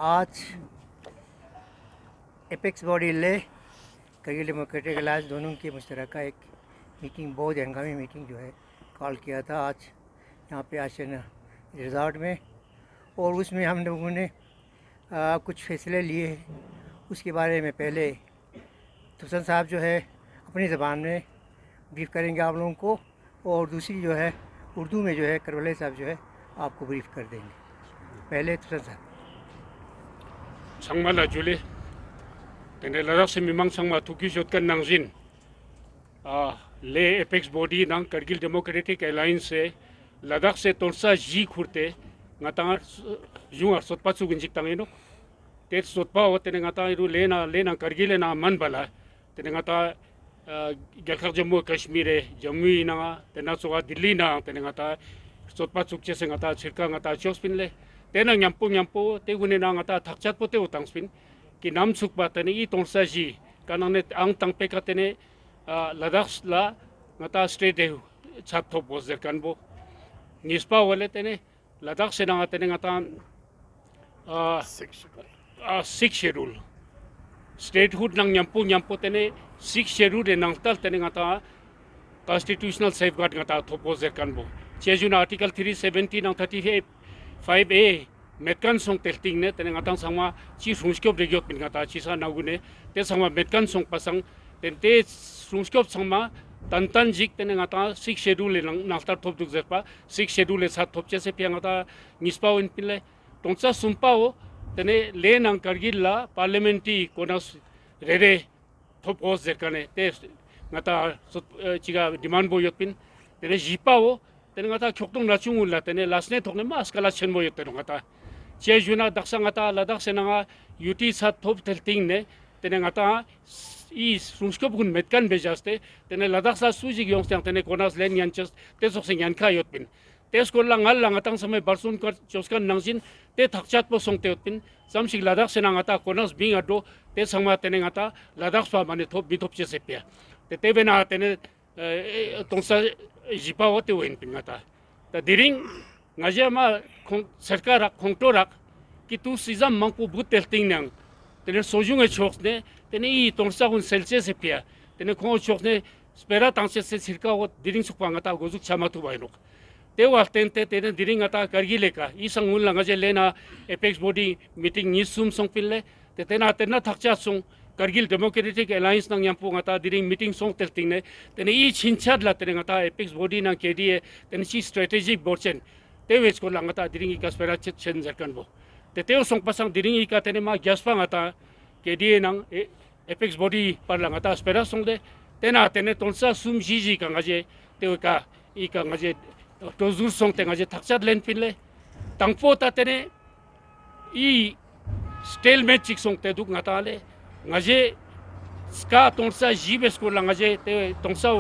आज apex body ले Kargil democratic alliance दोनों की मुश्तरका एक मीटिंग, बहुत हंगामी मीटिंग जो है कॉल किया था आज यहाँ पे आशियाना रिजॉर्ट में, और उसमें हम लोगों ने कुछ फैसले लिए हैं। उसके बारे में पहले तुसन साहब जो है अपनी ज़बान में ब्रीफ करेंगे आप लोगों को, और दूसरी जो है उर्दू में जो है करवले साहब जो है आपको ब्रीफ कर देंगे। पहले तुसन साहब। Sangma la juli, tene ladak se mimang sangma tuki jotkan nangjin, le apex body nang Kargil Democratic Alliance se ladak se tonsa ji khurte ngatang yung sotpa su ginjik tangino, te sotpa o tene ngata iru lena Kargil na man bala, tene ngata Galkar Jammu Kashmir Jammu na tena soga Delhi na tene ngata sotpa sukche se ngata chirka ngata chospin le. Tena nyampo te gune na ngata thakchat pote utang spin ki nam sukba tene I tongsa ji kanane ang tang peka tene ladak la ngata straight de chat thop bozer kanbo nispa wale tene ladak se na tene ngata six schedule statehood nang nyampo tene six schedule nang tal tene ngata constitutional safeguard ngata thop bozer kanbo chejuna article 370 nang 5A metkan song telting ne tene ngatang sangma chi sungskop regyot pin ngata chi sa nagune te sangma metkan song pasang te sungskop sangma tan jik tene ngata six schedule nang naftar thop duk zepa six schedule sa thop che se pya ngata nispa win pinle tongsa sumpa o tene le nang Kargil la parliamentary konas rere thop os zerkane te ngata chiga demand bo yot pin tene jipa o tene ngata kyokdong nachungul la tene lasne thokne ma skala chenmo yotte ngata chejuna daksa ngata ladak senanga yuti sa thop telting ne tene ngata I sungskop gun metkan bejaste tene ladak sa suji gyong stang tene konas len yanches te sok sing yan kha yotpin tes ko la ngal la ngatang samay barsun kar choskan nangsin te thakchat po song te yotpin samsig ladak senanga ta konas bing ado te sangma tene ngata ladak swa mane thop bi thop che sepya te bena tene tongsa jipa wote wen pingata ta diring ngaja ma sarkar khongtorak ki tu sizam mangpu butel tingnang tene sojung e choksne tene I tongsa gun selse sepia tene khong choksne spera tangse se sirka wo diring sukpa ngata gozuk chamatu bainok te waltente tene diring ata Kargileka I sangun langaje lena apex body meeting nisum songpille te tena thakcha song Kargil Democratic Alliance nang yampu ngata diring meeting song telting ne tene I chinchat la tene ngata apex body nang KDA tene si strategic board te wes ko lang ngata diring ika spera chen zerkan bo te teo song pasang diring ika tene ma gyaspa ngata KDA nang apex body par lang ngata spera song de tena tene tonsa sum jiji ka ngaje te ka ika ngaje tozur song te ngaje thakchat len pinle tangpo ta tene I stalemate chik song te duk ngata le ngaje ska tongsa jibes ko lang ngaje te tongsa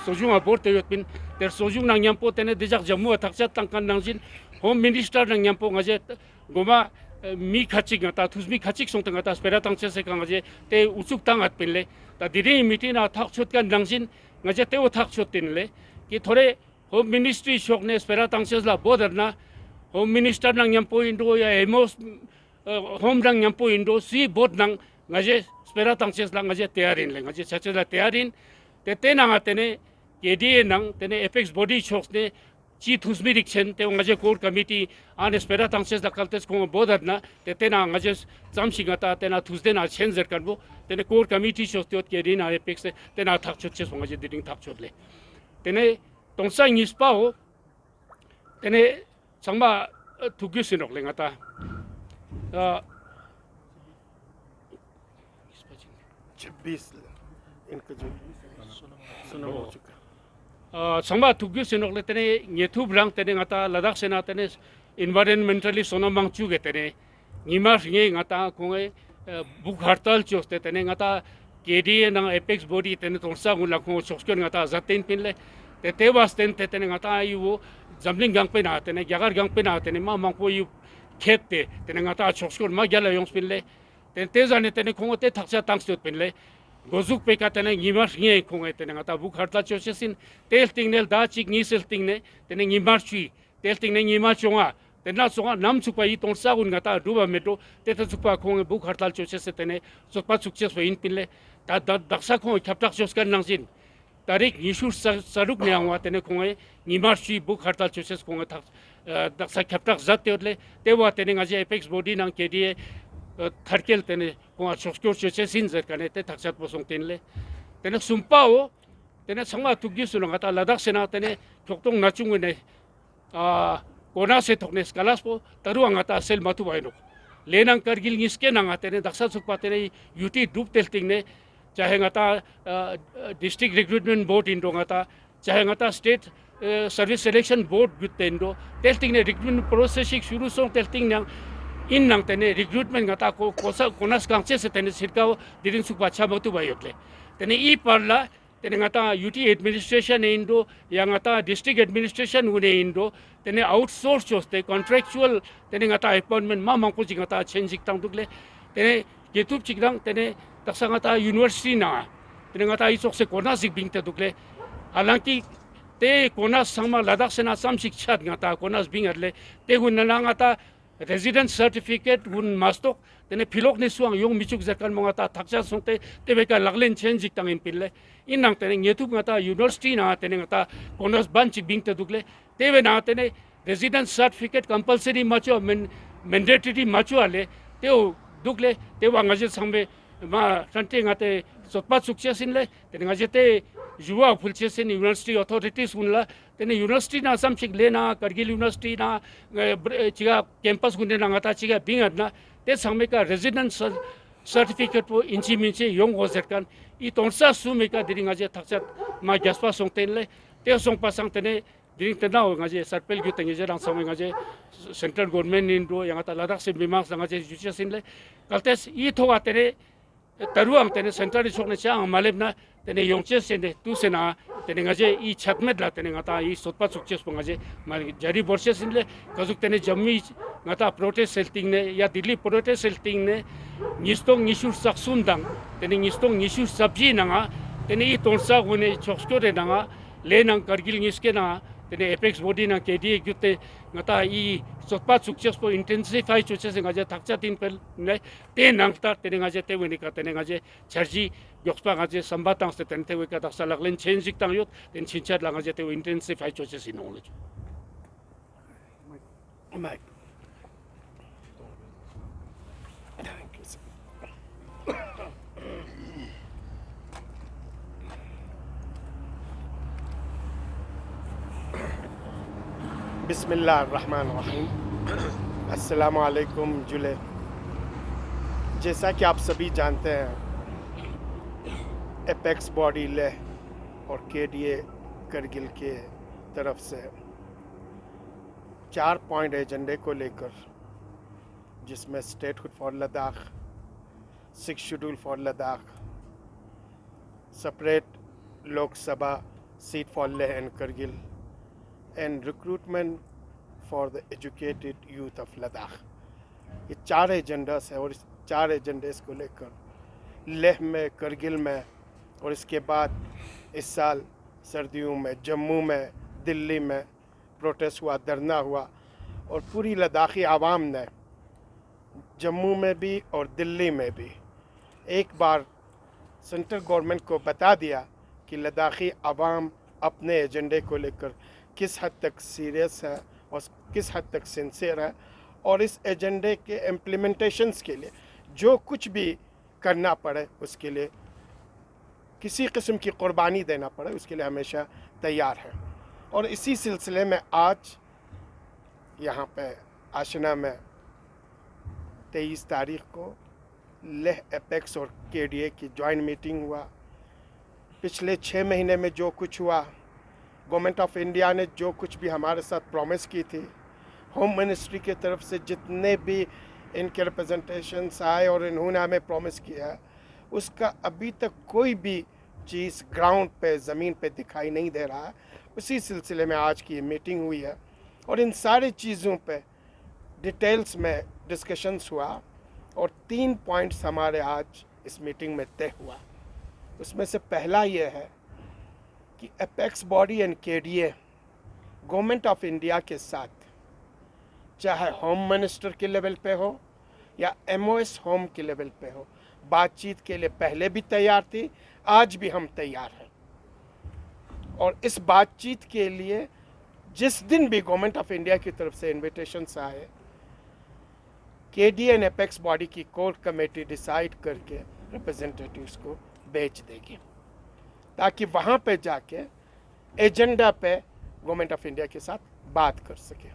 sojung abor te yotpin ter sojung nang nyampo tene dejak Jammu thakchat tangkan nangjin home minister nang nyampo ngaje goma mi khachik ngata thusmi khachik song ngata spera tangche se ka ngaje te utsuk tangat pinle ta diri mitina thakchot kan nangjin ngaje te o thakchot tinle ki thore home ministry shokne spera tangche la bodarna home minister nang nyampo indo ya emos home nang nyampo indo si bod nang ngaje spera tangches lang ngaje tearin le ngaje chachela tearin te tena ngatene KDA nang tene apex body chokes ne chi thusmi dikchen te ngaje core committee an spera tangches la kaltes ko bodarna te tena ngaje chamsi ngata tena thusden a chenzer kanbo tene core committee chokes te KDA na apex tena thakchot ches ngaje diring thakchot le tene tongsa ngispa ho tene changma thugyusinok le ngata इनका जो सुना हो चुका Sangma tugyus sinok le tene ngethu blang tene ngata ladak sena tene environmentally sonomang chu ge tene ngimar nge ngata konge buk hartal chos tene ngata KDA nang apex body tene tongsa gun la ko chokskon ngata zaten pinle te was tene ngata yu zamling gang pe na tene yagar gang pe na tene ma mangpo yu khette tene ngata chokskon ma gyala yongs pinle te zane tene kongo te thaksa tangstot pinle gozuk pe ka tene ngimar nge konge tene ngata buk hartal chosesin tel tingnel da chik nisel tingne tene ngimar chui tel tingne ngimar chonga तेना सोंगा नाम सुपा ई तोंसा उन गता दुबा मेटो तेता सुपा खोंग book हड़ताल चोचे से तेने सोपा सुक्सेस इन पिले ता दक्सा खोंग खपटाक जोस्कर नांजिन तारीख निशु सरुक ने आवा तेने खोंगे निमार्ची बुक हड़ताल चोचे खोंग था दक्सा खपटाक जाते होले तेवा तेने ngaje apex body nang kedie थरकेल तेने खोंगा सोस्कोर चोचे सिन जर कने ते थक्सत पोसोंग तेनले तेने सुम्पाओ तेने संगा तुगी सुलंगता लद्दाख सेना तेने ठोक्तोंग नाचुंग ने कोना से थोकने स्कालास पो तरु अंगाता सेल मतु बाइनो लेनंग करगिल निस्के नंगा तेने दक्सा सुपा तेने यूटी डूब तेल्टिंग ने चाहे ngata डिस्ट्रिक्ट रिक्रूटमेंट बोर्ड इंडो ngata चाहे ngata state service selection board गुतेंडो तेल्टिंग ने रिक्रूटमेंट प्रोसेस शुरू सोंग तेल्टिंग नंग इन नंग तेने रिक्रूटमेंट ngata को कोनास कांचे से तेने सिरकाओ दिरिन सुपा अच्छा मतु बायोटले तेने ई परला तेने ngata यूटी एडमिनिस्ट्रेशन इंडो या ngata डिस्ट्रिक्ट एडमिनिस्ट्रेशन उने इंडो तेने आउटसोर्स जोस्ते कॉन्ट्रैक्चुअल तेने ngata अपॉइंटमेंट मा मांको जी ngata चेंजिक तांग दुगले तेने केतुब चिकदांग तेने तक्सा ngata यूनिवर्सिटी ना तेने ngata इसोक से कोना सिक बिंग ते दुगले हालांकि ते कोना संगमा लद्दाख सेना सम शिक्षा ngata कोना बिंग अरले ते गुन ना ngata रेजिडेंट सर्टिफिकेट गुन मास्टोक तेने फिलोक ने सुआंग योंग मिचुक जरकन मंगाता थक्सा सोंते ते बेका लगलेन चेंजिक तांग इन पिले इन नंग तेने ngetup ngata यूनिवर्सिटी ना तेने ngata कोनास बंच बिंग ते दुगले तेवे ना तेने रेजिडेंट सर्टिफिकेट कंपलसरी मचो मैंडेटरी मचो आले ते दुगले ते वांगाजे संबे मा संते ngate सोपा सुक्सेस इनले तेने ngaje ते युवा फुलचेसिन यूनिवर्सिटी अथॉरिटीज उनला तेने यूनिवर्सिटी ना समचिक लेना करगिल यूनिवर्सिटी ना चिगा कैंपस गुने ना ngata चिगा बिंग अदना ते संबे का रेजिडेंट सर्टिफिकेट पो इंची मिंचे योंग होजरकन ई तोंसा सुमेका दिरिंग ngaje थक्सत मा गस्पा सोंगतेनले ते सोंगपा संगतेने दिरिंग तना हो ngaje सरपेल गु तंगे जरांग समय ngaje central government Indo yang ata ladak se bimak ngaje जुचिसिनले कलतेस ई थोगा तेरे तरुआंग तेने सेंट्रल सोकने चांग मालेबना तेने योंचे सेने तु सेना तेने ngaje ई छतमेट ला तेने ngata ई सोतपा सुक्सेस पो ngaje माल जरी वर्षे सिनले कजुक तेने जम्मी ngata प्रोटेस्ट सेल्टिंग ने या दिल्ली प्रोटेस्ट सेल्टिंग ने निस्तोंग निशु सक्सुंदांग तेने निस्तोंग निशु सब्जी नंगा तेने ई तोंसा गुने छोक्सको रे नंगा लेनंग करगिल निस्के ना तेने एपेक्स बॉडी ना केडी गुते ngata ई सोतपा सुक्सेस पो इंटेंसिफाई चोचे से ngaje थक्सा तीन पे ने ते नंगता तेने ngaje ते वनी का तेने ngaje छर्जी योक्सपा ngaje संबातांग से तेने ते वका दक्सा लगलेन चेंजिक तांग योत तेन छिंचर ला ngaje ते इंटेंसिफाई चोचे से नॉलेज माइक थैंक यू बिस्मिल्लाहिर्रहमानिर्रहीम अस्सलाम वालेकुम जुले। जैसा कि आप सभी जानते हैं एपेक्स बॉडी लेह और केडीए करगिल के तरफ से 4 पॉइंट एजेंडे को लेकर जिसमें statehood for Ladakh 6 schedule for Ladakh separate Lok Sabha seat for Leh and Kargil and recruitment for the educated youth of Ladakh। ये 4 एजेंडास है और इस 4 एजेंडेस को लेकर लेह में करगिल में और इसके बाद इस साल सर्दियों में जम्मू में दिल्ली में प्रोटेस्ट हुआ, धरना हुआ और पूरी लद्दाखी आवाम ने जम्मू में भी और दिल्ली में भी एक बार सेंट्रल गवर्नमेंट को बता दिया कि लद्दाखी आवाम अपने एजेंडे को लेकर किस हद तक सीरियस है और किस हद तक सिंसियर है और इस एजेंडे के इम्प्लीमेंटेशंस के लिए जो कुछ भी करना पड़े उसके लिए किसी किस्म की कुर्बानी देना पड़े उसके लिए हमेशा तैयार है। और इसी सिलसिले में आज यहाँ पे आशना में 23 तारीख को लेह एपेक्स और केडीए की जॉइंट मीटिंग हुआ। पिछले 6 महीने में जो कुछ हुआ, गवर्नमेंट ऑफ इंडिया ने जो कुछ भी हमारे साथ प्रॉमिस की थी, होम मिनिस्ट्री की तरफ से जितने भी इनके रिप्रेजेंटेशंस आए और इन्होंने हमें प्रॉमिस किया, उसका अभी तक कोई भी चीज़ ग्राउंड पे ज़मीन पे दिखाई नहीं दे रहा है। उसी सिलसिले में आज की मीटिंग हुई है और इन सारी चीज़ों पे डिटेल्स में डिस्कशंस हुआ और 3 पॉइंट्स हमारे आज इस मीटिंग में तय हुआ। उसमें से पहला ये है कि apex body and KDA government of India के साथ चाहे होम मिनिस्टर के लेवल पे हो या MOS होम के लेवल पे हो, बातचीत के लिए पहले भी तैयार थी, आज भी हम तैयार हैं। और इस बातचीत के लिए जिस दिन भी गवर्नमेंट ऑफ इंडिया की तरफ से इन्विटेशंस आए, KDA एंड एपेक्स बॉडी की कोर कमेटी डिसाइड करके रिप्रेजेंटेटिव्स को भेज देगी, ताकि वहाँ पे जाके एजेंडा पे गवर्नमेंट ऑफ इंडिया के साथ बात कर सके।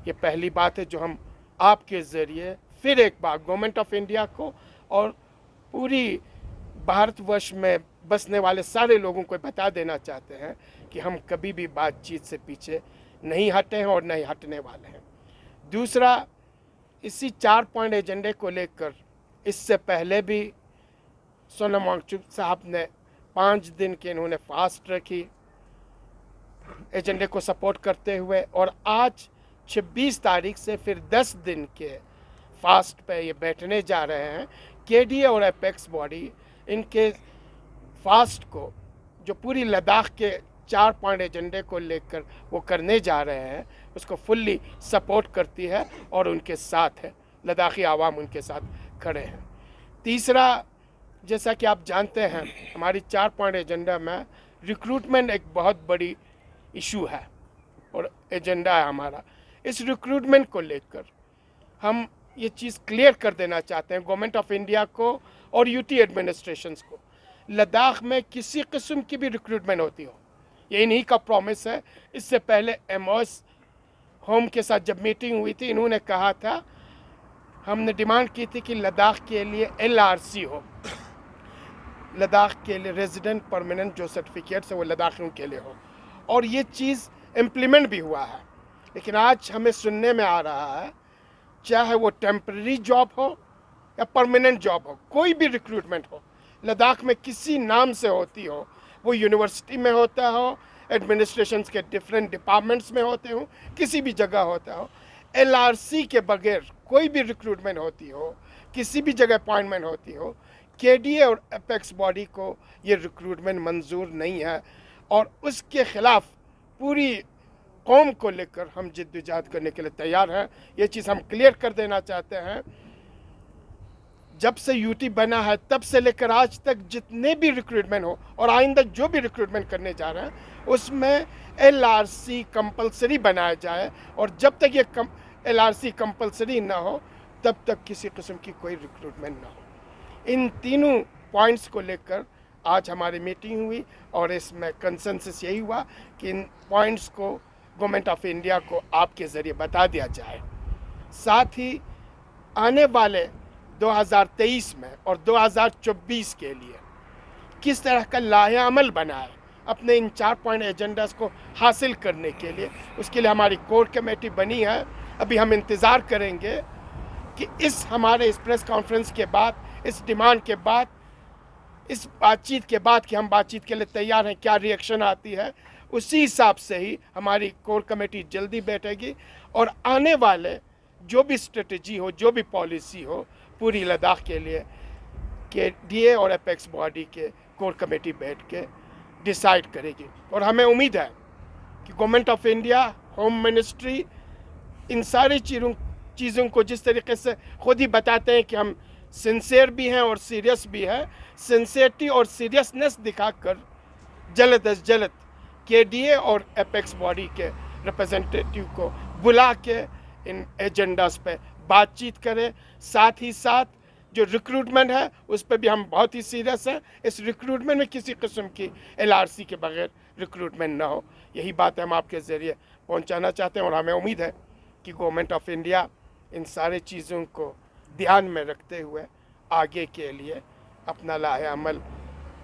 ये पहली बात है जो हम आपके ज़रिए फिर एक बार गवर्नमेंट ऑफ इंडिया को और पूरी भारतवर्ष में बसने वाले सारे लोगों को बता देना चाहते हैं कि हम कभी भी बातचीत से पीछे नहीं हटे हैं और नहीं हटने वाले हैं। दूसरा, इसी 4 पॉइंट एजेंडे को लेकर इससे पहले भी सोनम वांगचुक साहब ने 5 दिन के इन्होंने फास्ट रखी एजेंडे को सपोर्ट करते हुए, और आज 26 तारीख से फिर 10 दिन के फास्ट पे ये बैठने जा रहे हैं। KDA और एपेक्स बॉडी इनके फास्ट को, जो पूरी लद्दाख के 4 पॉइंट एजेंडे को लेकर वो करने जा रहे हैं, उसको फुल्ली सपोर्ट करती है और उनके साथ है, लद्दाखी आवाम उनके साथ खड़े हैं। तीसरा, जैसा कि आप जानते हैं, हमारी 4 पॉइंट एजेंडा में रिक्रूटमेंट एक बहुत बड़ी इशू है और एजेंडा है हमारा। इस रिक्रूटमेंट को लेकर हम ये चीज़ क्लियर कर देना चाहते हैं गवर्नमेंट ऑफ इंडिया को और UT एडमिनिस्ट्रेशंस को, लद्दाख में किसी किस्म की भी रिक्रूटमेंट होती हो, ये इन्हीं का प्रॉमिस है। इससे पहले MOS होम के साथ जब मीटिंग हुई थी, इन्होंने कहा था, हमने डिमांड की थी कि लद्दाख के लिए LRC हो, लद्दाख के लिए रेजिडेंट परमानेंट जो सर्टिफिकेट्स है वो लद्दाखियों के लिए हो, और ये चीज़ इम्प्लीमेंट भी हुआ है। लेकिन आज हमें सुनने में आ रहा है, चाहे वो टेम्पररी जॉब हो या परमानेंट जॉब हो, कोई भी रिक्रूटमेंट हो, लद्दाख में किसी नाम से होती हो, वो यूनिवर्सिटी में होता हो, एडमिनिस्ट्रेशंस के डिफरेंट डिपार्टमेंट्स में होते हो, किसी भी जगह होता हो, LRC के बगैर कोई भी रिक्रूटमेंट होती हो, किसी भी जगह अपॉइंटमेंट होती हो, KDA और एपेक्स बॉडी को ये रिक्रूटमेंट मंजूर नहीं है, और उसके ख़िलाफ़ पूरी कौम को लेकर हम जिद्दोजहद करने के लिए तैयार हैं। ये चीज़ हम क्लियर कर देना चाहते हैं। जब से UT बना है तब से लेकर आज तक जितने भी रिक्रूटमेंट हो और आइंदा जो भी रिक्रूटमेंट करने जा रहे हैं, उसमें LRC कंपलसरी बनाया जाए, और जब तक ये LRC कंपलसरी ना हो तब तक किसी किस्म की कोई रिक्रूटमेंट ना हो। इन तीनों पॉइंट्स को लेकर आज हमारी मीटिंग हुई और इसमें कंसेंसस यही हुआ कि इन पॉइंट्स को गवर्नमेंट ऑफ इंडिया को आपके ज़रिए बता दिया जाए। साथ ही आने वाले 2023 में और 2024 के लिए किस तरह का लाहेअमल बनाए अपने इन 4 पॉइंट एजेंडास को हासिल करने के लिए, उसके लिए हमारी कोर कमेटी बनी है। अभी हम इंतज़ार करेंगे कि हमारे इस प्रेस कॉन्फ्रेंस के बाद, इस डिमांड के बाद, इस बातचीत के बाद कि हम बातचीत के लिए तैयार हैं, क्या रिएक्शन आती है, उसी हिसाब से ही हमारी कोर कमेटी जल्दी बैठेगी और आने वाले जो भी स्ट्रेटजी हो, जो भी पॉलिसी हो, पूरी लद्दाख के लिए KDA और एपेक्स बॉडी के कोर कमेटी बैठ के डिसाइड करेगी। और हमें उम्मीद है कि government of India, home ministry इन सारी चीज़ों को जिस तरीके से खुद ही बताते हैं कि हम सिंसियर भी हैं और सीरियस भी हैं, सिंसियरिटी और सीरियसनेस दिखाकर जल्द अज जल्द KDA और एपेक्स बॉडी के रिप्रेजेंटेटिव को बुला के इन एजेंडास पे बातचीत करें। साथ ही साथ जो रिक्रूटमेंट है उस पर भी हम बहुत ही सीरियस हैं। इस रिक्रूटमेंट में किसी किस्म की LRC के बगैर रिक्रूटमेंट ना हो, यही बात हम आपके ज़रिए पहुंचाना चाहते हैं। और हमें उम्मीद है कि गवर्नमेंट ऑफ इंडिया इन सारे चीज़ों को ध्यान में रखते हुए आगे के लिए अपना लाहेअमल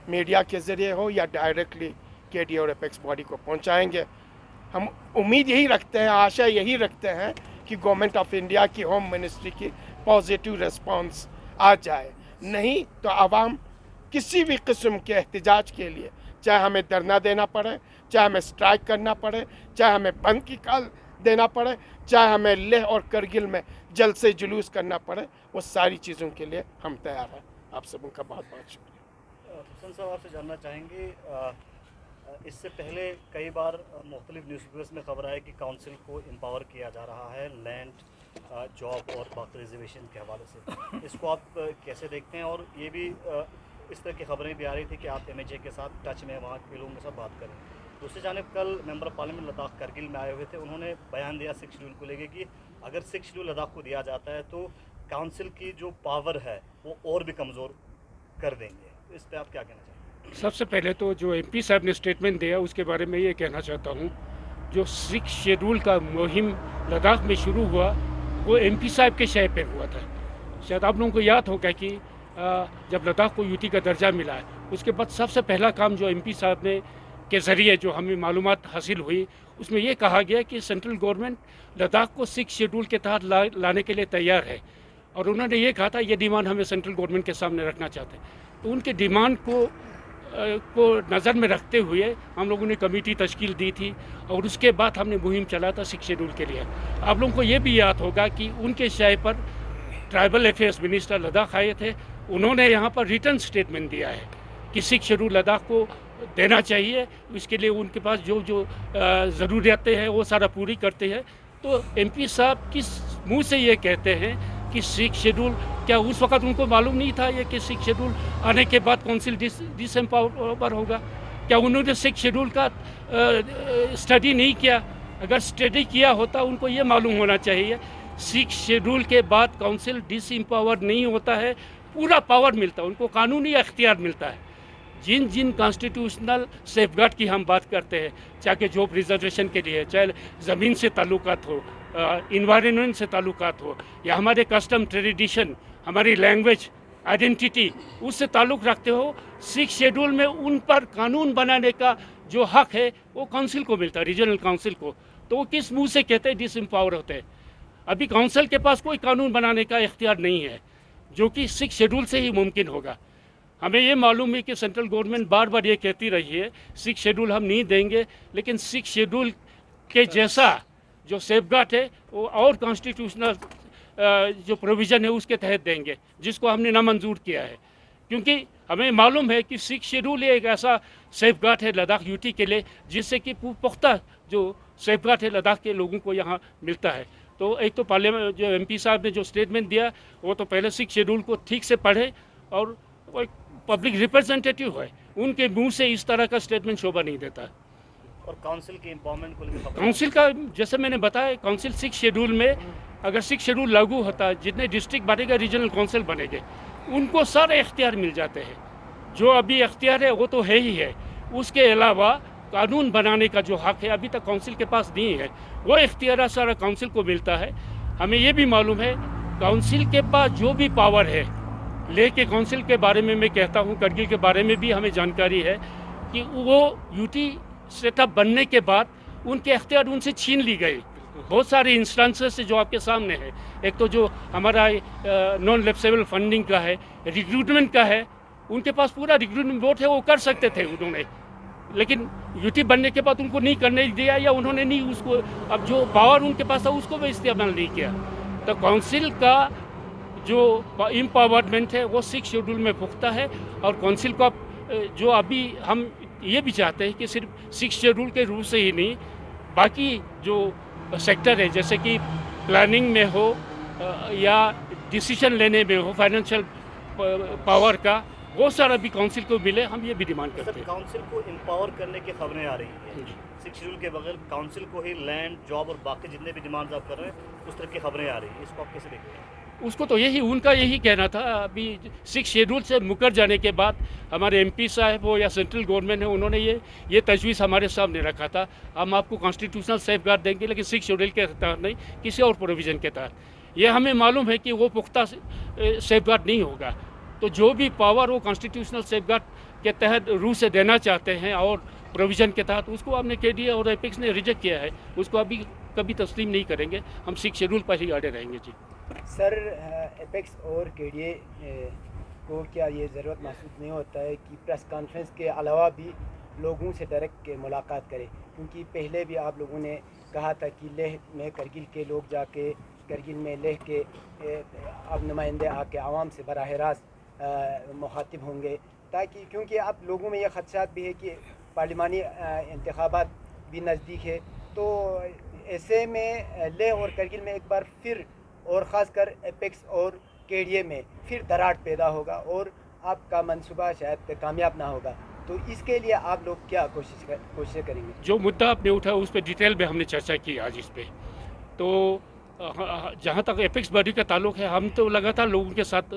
मीडिया के ज़रिए हो या डायरेक्टली KDA और एपेक्स बॉडी को पहुंचाएंगे। हम उम्मीद यही रखते हैं, आशा यही रखते हैं कि गवर्नमेंट ऑफ इंडिया की होम मिनिस्ट्री की पॉजिटिव रिस्पांस आ जाए। नहीं तो आवाम किसी भी किस्म के एहतजाज के लिए, चाहे हमें धरना देना पड़े, चाहे हमें स्ट्राइक करना पड़े, चाहे हमें बंद की कॉल देना पड़े, चाहे हमें लेह और करगिल में जल्द से जुलूस करना पड़े, वो सारी चीज़ों के लिए हम तैयार हैं। आप सबों का बहुत बहुत शुक्रिया। हुसैन साहब, आपसे जानना चाहेंगे इससे पहले कई बार मुख्तलिफ न्यूज़पेपर्स में खबर आई कि काउंसिल को एम्पावर किया जा रहा है लैंड, जॉब और बाकी रिजर्वेशन के हवाले से। इसको आप कैसे देखते हैं? और ये भी इस तरह की खबरें भी आ रही थी कि आप MHA के साथ टच में, वहाँ के लोगों के साथ बात करें। दूसरी जानिब कल मेंबर पार्लियामेंट लद्दाख करगिल में आए हुए थे, उन्होंने बयान दिया 6 शेड्यूल को लेकर कि अगर 6 शेड्यूल लद्दाख को दिया जाता है तो काउंसिल की जो पावर है वो और भी कमज़ोर कर देंगे। तो इस पर आप क्या कहना चाहेंगे? सबसे पहले तो जो MP साहब ने स्टेटमेंट दिया उसके बारे में ये कहना चाहता हूँ, जो 6 शेड्यूल का मुहिम लद्दाख में शुरू हुआ वो MP साहब के शय पे हुआ था। शायद आप लोगों को याद होगा कि जब लद्दाख को UT का दर्जा मिला है उसके बाद सबसे पहला काम जो MP साहब ने के ज़रिए जो हमें मालूमात हासिल हुई उसमें ये कहा गया कि सेंट्रल गवर्नमेंट लद्दाख को 6 शेड्यूल के तहत लाने के लिए तैयार है। और उन्होंने ये कहा था ये डिमांड हमें सेंट्रल गवर्नमेंट के सामने रखना चाहते हैं। तो उनके डिमांड को नज़र में रखते हुए हम लोगों ने कमेटी तश्कील दी थी और उसके बाद हमने मुहिम चला था 6 शेड्यूल के लिए। आप लोगों को ये भी याद होगा कि उनके शय पर ट्राइबल अफेयर्स मिनिस्टर लद्दाख आए थे, उन्होंने यहाँ पर रिटर्न स्टेटमेंट दिया है कि 6 शेड्यूल लद्दाख को देना चाहिए। इसके लिए उनके पास जो ज़रूरियातें हैं वो सारा पूरी करते हैं। तो MP साहब किस मुँह से ये कहते हैं कि 6 शेड्यूल, क्या उस वक्त उनको मालूम नहीं था ये कि 6 शेड्यूल आने के बाद काउंसिल डिसएम्पावर होगा? क्या उन्होंने 6 शेड्यूल का स्टडी नहीं किया? अगर स्टडी किया होता उनको ये मालूम होना चाहिए 6 शेड्यूल के बाद काउंसिल डिसएम्पावर नहीं होता है, पूरा पावर मिलता है उनको, कानूनी अख्तियार मिलता है। जिन जिन कॉन्स्टिट्यूशनल सेफगार्ड की हम बात करते हैं, चाहे जॉब रिजर्वेशन के लिए, चाहे ज़मीन से ताल्लुकात हो, इन्वायरमेंट से ताल्लुकात हो, या हमारे कस्टम ट्रेडिशन, हमारी लैंग्वेज आइडेंटिटी, उससे ताल्लुक़ रखते हो, 6 शेड्यूल में उन पर कानून बनाने का जो हक है वो काउंसिल को मिलता है, रीजनल काउंसिल को। तो वो किस मुँह से कहते हैं डिसएम्पावर होते हैं? अभी काउंसिल के पास कोई कानून बनाने का इख्तियार नहीं है, जो कि 6 शेड्यूल से ही मुमकिन होगा। हमें ये मालूम है कि सेंट्रल गवर्नमेंट बार बार ये कहती रही है 6 शेड्यूल हम नहीं देंगे, लेकिन 6 शेड्यूल के जैसा जो सेफगार्ड है वो और कॉन्स्टिट्यूशनल जो प्रोविज़न है उसके तहत देंगे, जिसको हमने नामंजूर किया है। क्योंकि हमें मालूम है कि 6 शेड्यूल एक ऐसा सेफगार्ड है लद्दाख UT के लिए जिससे कि पुख्ता जो सेफगार्ड है लद्दाख के लोगों को यहाँ मिलता है। तो एक तो पार्लियामेंट जो MP साहब ने जो स्टेटमेंट दिया वो तो पहले 6 शेड्यूल को ठीक से पढ़े, और वो एक पब्लिक रिप्रेजेंटेटिव है, उनके मुंह से इस तरह का स्टेटमेंट शोभा नहीं देता। और काउंसिल की एम्पावरमेंट को लेकर काउंसिल का जैसे मैंने बताया, काउंसिल 6 शेड्यूल में अगर 6 शेड्यूल लागू होता है, जितने डिस्ट्रिक्ट बनेगा रीजनल काउंसिल बनेंगे, उनको सारे इख्तियार मिल जाते हैं। जो अभी इख्तियार है वो तो है ही है, उसके अलावा कानून बनाने का जो हक है अभी तक काउंसिल के पास नहीं है, वो इख्तियार सारा काउंसिल को मिलता है। हमें ये भी मालूम है काउंसिल के पास जो भी पावर है, लेके काउंसिल के बारे में मैं कहता हूँ, करगिल के बारे में भी हमें जानकारी है कि वो UT सेटअप बनने के बाद उनके इख्तियार उनसे छीन ली गई। बहुत सारे इंस्टेंसेस जो आपके सामने है, एक तो जो हमारा नॉन लेप्सेबल फंडिंग का है, रिक्रूटमेंट का है, उनके पास पूरा रिक्रूटमेंट बोर्ड है, वो कर सकते थे उन्होंने, लेकिन UT बनने के बाद उनको नहीं करने दिया, या उन्होंने नहीं उसको, अब जो पावर उनके पास था उसको भी इस्तेमाल नहीं किया। तो काउंसिल का जो एम्पावरमेंट है वो 6 शेड्यूल में पुख्ता है, और काउंसिल का जो अभी हम ये भी चाहते हैं कि सिर्फ 6 शेड्यूल के रूप से ही नहीं, बाकी जो सेक्टर है जैसे कि प्लानिंग में हो या डिसीजन लेने में हो, फाइनेंशियल पावर का, वो सारा भी काउंसिल को मिले, हम ये भी डिमांड करते हैं। काउंसिल को एम्पावर करने की खबरें आ रही हैं 6 शेड्यूल के बगैर काउंसिल को ही लैंड, जॉब और बाकी जितने भी डिमांड्स आप कर रहे हैं उस तरह की खबरें आ रही हैं, इसको आप कैसे देखते हैं? उसको तो उनका यही कहना था। अभी 6 शेड्यूल से मुकर जाने के बाद हमारे MP साहब हो या सेंट्रल गवर्नमेंट है, उन्होंने ये तजवीज़ हमारे सामने रखा था, हम आपको कॉन्स्टिट्यूशनल सेफगार्ड देंगे, लेकिन 6 शेड्यूल के तहत नहीं, किसी और प्रोविज़न के तहत। ये हमें मालूम है कि वो पुख्ता सेफगार्ड नहीं होगा। तो जो भी पावर वो कॉन्स्टिट्यूशनल सेफगार्ड के तहत रूल से देना चाहते हैं और प्रोविज़न के तहत, उसको हमने KDA और एपेक्स ने रिजेक्ट किया है, उसको अभी कभी तस्लीम नहीं करेंगे। हम 6 शेड्यूल पर ही अड़े रहेंगे। जी सर, एपेक्स और KDA को क्या ये ज़रूरत महसूस नहीं होता है कि प्रेस कॉन्फ्रेंस के अलावा भी लोगों से डायरेक्ट मुलाकात करें? क्योंकि पहले भी आप लोगों ने कहा था कि लेह में करगिल के लोग जाके, करगिल में लेह के अब नुमाइंदे आके आवाम से बराह रास्त मुखातिब होंगे, ताकि, क्योंकि अब लोगों में ये खदशात भी है कि पार्लिमानी इंतखाबात भी नज़दीक है, तो ऐसे में लेह और करगिल में एक बार फिर और ख़ासकर एपेक्स और केडीए में फिर दरार पैदा होगा और आपका मंसूबा शायद कामयाब ना होगा। तो इसके लिए आप लोग क्या कोशिश करेंगे? जो मुद्दा आपने उठाया उस पर डिटेल में हमने चर्चा की आज इस पे। तो जहाँ तक एपेक्स बॉडी का ताल्लुक है, हम तो लगातार लोगों के साथ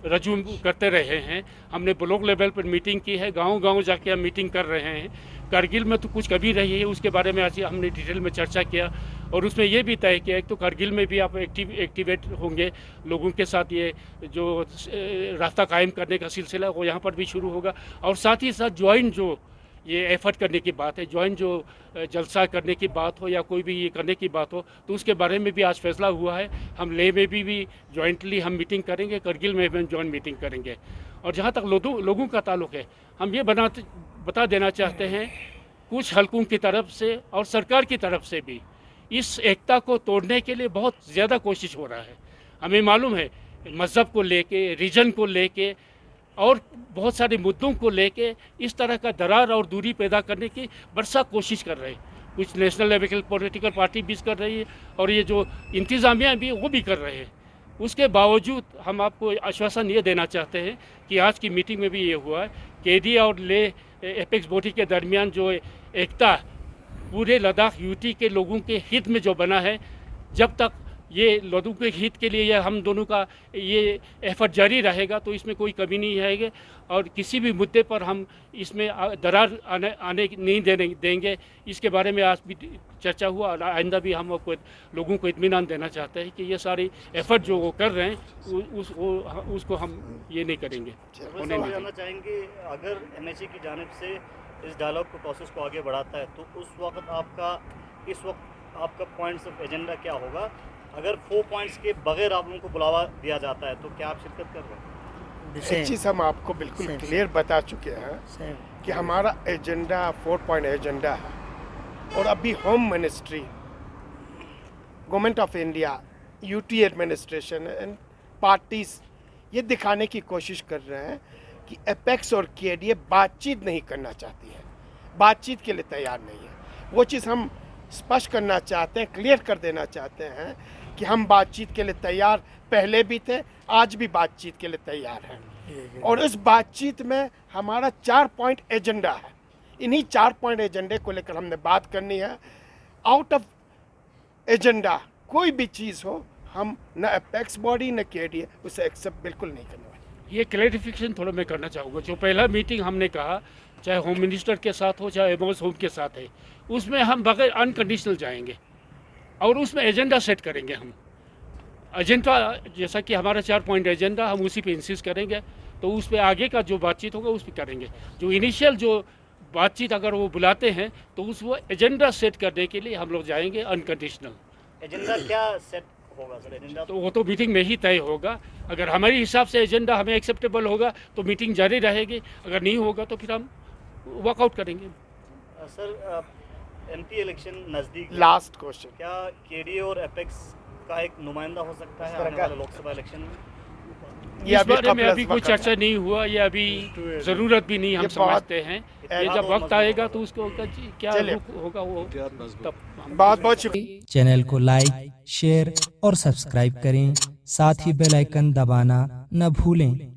रजू करते रहे हैं। हमने ब्लॉक लेवल पर मीटिंग की है, गांव-गांव जाके हम मीटिंग कर रहे हैं। कारगिल में तो कुछ कमी रही है, उसके बारे में आज हमने डिटेल में चर्चा किया और उसमें ये भी तय किया एक तो कारगिल में भी आप एक्टिवेट होंगे, लोगों के साथ ये जो रास्ता कायम करने का सिलसिला वो यहाँ पर भी शुरू होगा और साथ ही साथ ज्वाइंट जो ये एफर्ट करने की बात है, ज्वाइंट जो जलसा करने की बात हो या कोई भी ये करने की बात हो, तो उसके बारे में भी आज फैसला हुआ है। हम लेह में भी ज्वाइंटली हम मीटिंग करेंगे, करगिल में भी हम ज्वाइंट मीटिंग करेंगे। और जहाँ तक लोगों का ताल्लुक है, हम ये बता देना चाहते हैं कुछ हलकों की तरफ से और सरकार की तरफ से भी इस एकता को तोड़ने के लिए बहुत ज़्यादा कोशिश हो रहा है। हमें मालूम है मज़हब को लेके, रीजन को लेके और बहुत सारे मुद्दों को लेके इस तरह का दरार और दूरी पैदा करने की बरसा कोशिश कर रहे हैं। कुछ नेशनल लेवल पॉलिटिकल पार्टी भी कर रही है और ये जो इंतज़ामिया भी वो भी कर रहे हैं। उसके बावजूद हम आपको आश्वासन ये देना चाहते हैं कि आज की मीटिंग में भी ये हुआ है, केडी और लेह एपेक्स बॉडी के दरमियान जो एकता पूरे लद्दाख यूटी के लोगों के हित में जो बना है, जब तक ये लोगों के हित के लिए ये हम दोनों का ये एफर्ट जारी रहेगा तो इसमें कोई कमी नहीं आएगी और किसी भी मुद्दे पर हम इसमें दरार आने नहीं देंगे। इसके बारे में आज भी चर्चा हुआ और आइंदा भी हम लोगों को इत्मीनान देना चाहते हैं कि ये सारी एफर्ट जो वो कर रहे हैं उसको हम ये नहीं करेंगे। जानना चाहेंगे अगर एमएचए की जानिब से इस डायलॉग को प्रोसेस को आगे बढ़ाता है तो उस वक्त आपका पॉइंट्स ऑफ एजेंडा क्या होगा? अगर 4 पॉइंट्स के बगैर आप लोगों को बुलावा दिया जाता है तो क्या आप शिरकत कर रहे हैं? एक चीज़ हम आपको बिल्कुल क्लियर बता चुके हैं कि हमारा एजेंडा 4 पॉइंट एजेंडा है और अभी home ministry, government of India, UT administration and parties ये दिखाने की कोशिश कर रहे हैं कि एपेक्स और केडीए बातचीत नहीं करना चाहती है, बातचीत के लिए तैयार नहीं है। वो चीज़ हम स्पष्ट करना चाहते हैं, क्लियर कर देना चाहते हैं कि हम बातचीत के लिए तैयार पहले भी थे, आज भी बातचीत के लिए तैयार हैं और इस बातचीत में हमारा 4 पॉइंट एजेंडा है। इन्हीं 4 पॉइंट एजेंडे को लेकर हमने बात करनी है। आउट ऑफ एजेंडा कोई भी चीज़ हो, हम न एपेक्स बॉडी न केडीए उसे एक्सेप्ट बिल्कुल नहीं करने वाले। ये क्लैरिफिकेशन थोड़ा मैं करना चाहूँगा। जो पहला मीटिंग हमने कहा, चाहे होम मिनिस्टर के साथ हो चाहे एमओएस होम के साथ है, उसमें हम बगैर अनकंडीशनल जाएंगे और उसमें एजेंडा सेट करेंगे। हम एजेंडा जैसा कि हमारा 4 पॉइंट एजेंडा, हम उसी पे इंसिस्ट करेंगे। तो उस पर आगे का जो बातचीत होगा उस पर करेंगे। जो इनिशियल जो बातचीत अगर वो बुलाते हैं तो उस वो एजेंडा सेट करने के लिए हम लोग जाएंगे अनकंडीशनल। एजेंडा क्या सेट होगा सर? एजेंडा तो वो तो मीटिंग में ही तय होगा। अगर हमारे हिसाब से एजेंडा हमें एक्सेप्टेबल होगा तो मीटिंग जारी रहेगी, अगर नहीं होगा तो फिर हम वर्कआउट करेंगे। सर एमपी इलेक्शन नज़दीक, लास्ट क्वेश्चन, क्या केडीए और एपेक्स का एक नुमाइंदा हो सकता है आने वाले लोकसभा इलेक्शन में? इस बारे में अभी कोई चर्चा नहीं हुआ, ये अभी ज़रूरत भी नहीं हम समझते हैं। ये जब वक्त आएगा तो उसको क्या होगा वो तब। बहुत बहुत शुक्रिया। चैनल को लाइक, शेयर और सब्सक्राइब करें, साथ ही बेल आइकन दबाना न भूलें।